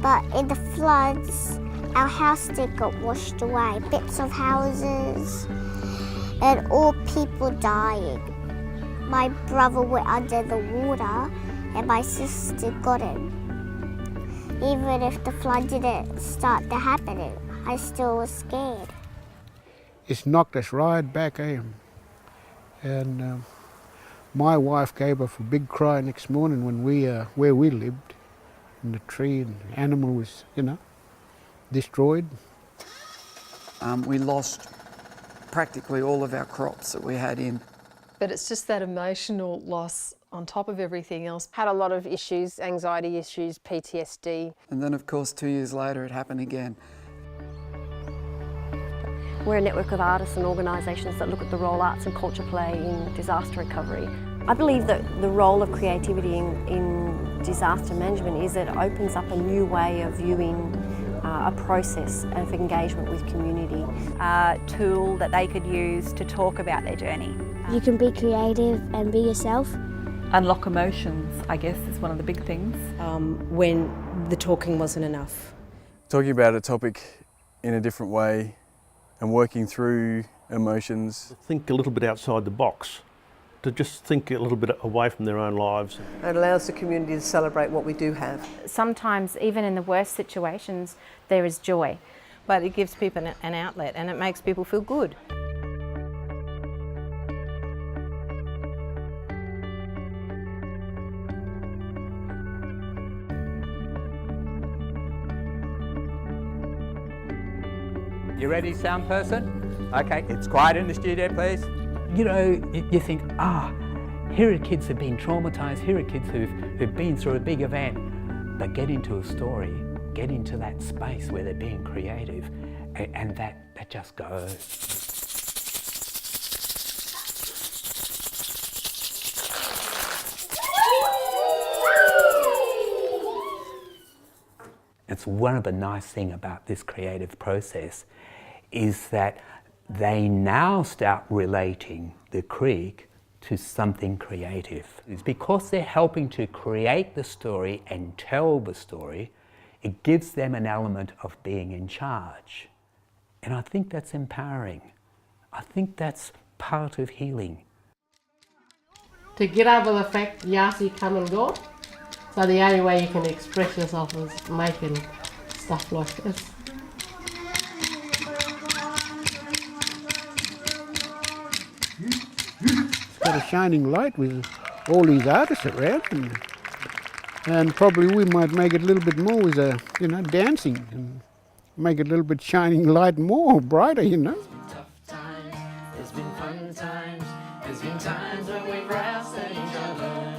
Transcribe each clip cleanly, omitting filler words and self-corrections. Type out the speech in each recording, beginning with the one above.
But in the floods, our house did got washed away, bits of houses, and all people dying. My brother went under the water and my sister got him. Even if the flood didn't start to happen, I still was scared. It's knocked us right back in. And my wife gave us a big cry next morning when where we lived, in the tree, and the animal was, destroyed. We lost practically all of our crops that we had in. But it's just that emotional loss on top of everything else. Had a lot of issues, anxiety issues, PTSD. And then, of course, 2 years later, it happened again. We're a network of artists and organisations that look at the role arts and culture play in disaster recovery. I believe that the role of creativity in disaster management is that it opens up a new way of viewing a process of engagement with community. A tool that they could use to talk about their journey. You can be creative and be yourself. Unlock emotions, I guess, is one of the big things. When the talking wasn't enough. Talking about a topic in a different way and working through emotions. Think a little bit outside the box, to just think a little bit away from their own lives. It allows the community to celebrate what we do have. Sometimes, even in the worst situations, there is joy. But it gives people an outlet and it makes people feel good. You ready, sound person? Okay, it's quiet in the studio, please. You know, you think, here are kids who've been traumatised, here are kids who've been through a big event. But get into a story, get into that space where they're being creative, and that just goes. It's one of the nice things about this creative process is that they now start relating the creek to something creative. It's because they're helping to create the story and tell the story, it gives them an element of being in charge. And I think that's empowering. I think that's part of healing. To get over the fact Yasi come and go, so the only way you can express yourself is making stuff like this. It's got a shining light with all these artists around, and probably we might make it a little bit more with dancing, and make it a little bit shining light more, brighter, Tough times, there's been fun times, there's been times when we've roused at each other.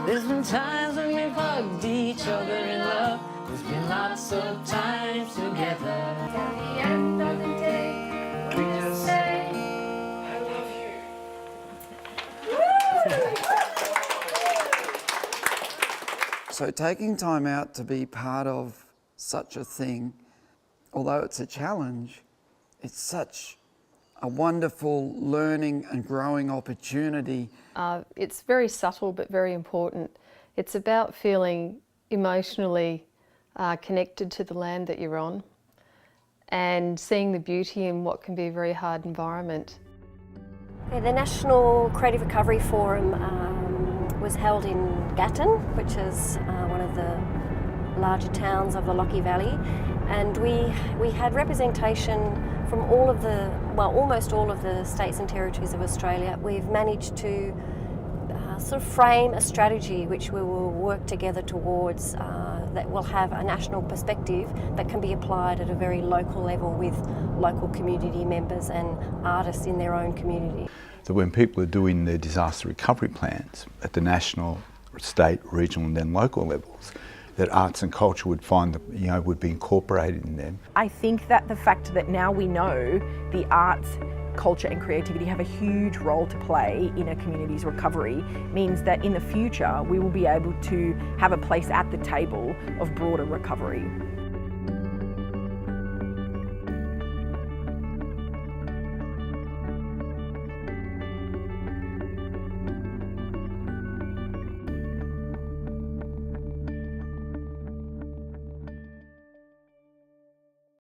There's been times when we've hugged each other in love. There's been lots of times together. At the end of the day, we just say, I love you. So taking time out to be part of such a thing, although it's a challenge, it's such a wonderful learning and growing opportunity. It's very subtle but very important. It's about feeling emotionally connected to the land that you're on and seeing the beauty in what can be a very hard environment. Yeah, the National Creative Recovery Forum was held in Gatton, which is one of the larger towns of the Lockie Valley, and we had representation from almost all of the states and territories of Australia. We've managed to sort of frame a strategy which we will work together towards that will have a national perspective that can be applied at a very local level with local community members and artists in their own community. So when people are doing their disaster recovery plans at the national, state, regional and then local levels, that arts and culture would find that, would be incorporated in them. I think that the fact that now we know the arts, culture and creativity have a huge role to play in a community's recovery means that in the future we will be able to have a place at the table of broader recovery.